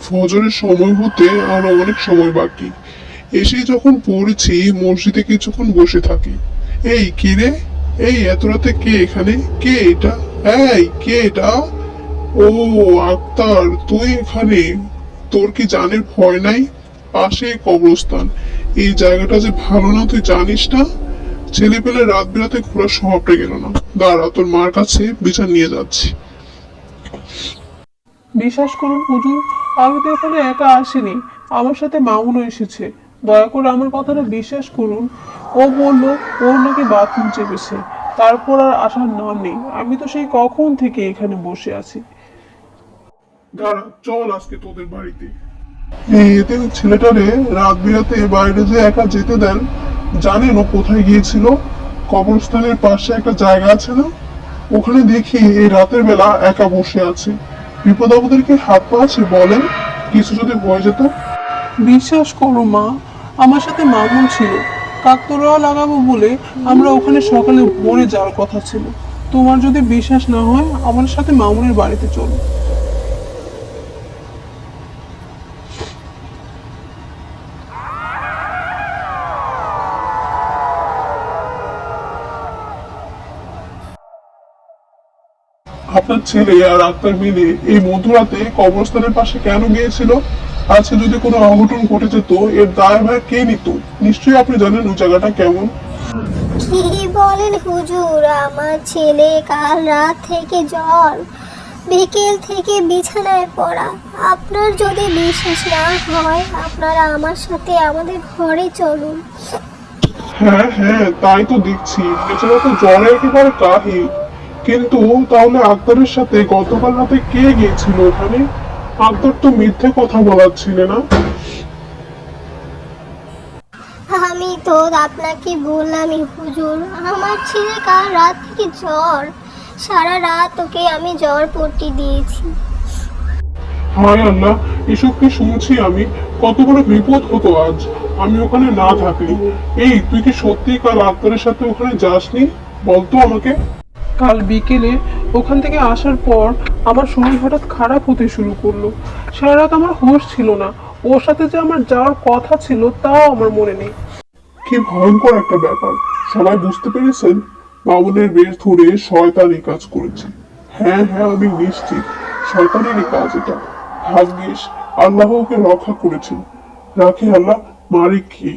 ফজরের সময় হতে আরো অনেক সময় বাকি। এসে যখন পড়েছি মসজিদে কিছুক্ষণ বসে থাকি। এই কে রে? এই এত রাতে কে এখানে? কে এটা? এই কে এটা? ও আক্তার, তুই এখানে? তোর কি জানের ভয় নাই? পাশে কবরস্থান। এই জায়গাটা যে ভালো না তুই জানিস না? ছেলে পেলে রাত বেরাতে ঘোরার স্বভাবটা গেল না। দাঁড়া, তোর মার কাছে বিচার নিয়ে যাচ্ছি। বিশ্বাস করুন হুজুর, আমি তো এখানে একা আসিনি, আমার সাথে মামুনও এসেছে। দয়া করে আমার কথাটা বিশ্বাস করুন। ও বলল ওর নাকি বাথরুম চেপেছে, তারপর আর আসার নাম নেই। আমি তো সেই কখন থেকে এখানে বসে আছি। দাঁড়া, চল আজকে তোদের বাড়িতে। এই এতিম ছেলেটারে রাত বিরাতে বাইরে যে একা যেতে দেন? জানেন ও কোথায় গিয়েছিল? কবরস্থানের পাশে একটা জায়গা আছে না, ওখানে দেখি এই রাতের বেলা একা বসে আছে। বিপদ আপদের কি হাত পা আছে বলেন? কিছু যদি হয়ে যেত? বিশ্বাস করো মা, আমার সাথে মামুন ছিল। কাকতরোয়া লাগাবো বলে আমরা ওখানে সকালে ভোরে যাওয়ার কথা ছিল। তোমার যদি বিশ্বাস না হয় আমার সাথে মামুনের বাড়িতে চলো। আপনার ছেলে আর আক্তার মিলে এই মধ্যরাতে কবরস্থানের পাশে কেন গিয়েছিল? আজকে যদি কোনো অঘটন ঘটে যেত, এর দায়ভার কে নিত? নিশ্চয়ই আপনি জানেন ওই জায়গাটা কেমন। কি বলেন হুজুর, আমার ছেলে কাল রাত থেকে জ্বর, বিকেল থেকে বিছানায় পড়া। আপনার যদি বিশ্বাস না হয় আপনারা আমার সাথে আমাদের ঘরে চলুন। হ্যাঁ হ্যাঁ, তাই তো দেখছি। বেচারা তো জ্বরে একেবারে কাহিল। কিন্তু তাহলে আক্তারের সাথে গতকাল রাতে কে গিয়েছিল ওখানে? আক্তার তো মিথ্যে কথা বলাচ্ছিলে না? আমি তো আপনাকে বললামই হুজুর, আমার ছেলে কাল রাত থেকে জ্বর, সারা রাত ওকে আমি জ্বর পট্টি দিয়েছি। হায় আল্লাহ, এসব কি শুনছি আমি? কত বড় বিপদ হতো আজ আমি ওখানে না থাকলে। এই তুই কি সত্যি কাল আক্তারের সাথে ওখানে যাসনি? বলতো আমাকে। কাল বিকেলে ওখান থেকে আসার পর আমার শরীর হঠাৎ খারাপ হতে শুরু করলো। সারা রাত আমার হুঁশ ছিল না। ওর সাথে যে আমার যাওয়ার কথা ছিল তাও আমার মনে নেই। কি ভয়ঙ্কর একটা ব্যাপার। সবাই বুঝতে পেরেছেন? মামুনের বেশ ধরে শয়তান এই কাজ করেছে। হ্যাঁ হ্যাঁ, আমি নিশ্চিত শয়তানেরই কাজ এটা। ভাগ্যিস আল্লাহ ওকে রক্ষা করেছেন। রাখে আল্লাহ, মারিক কি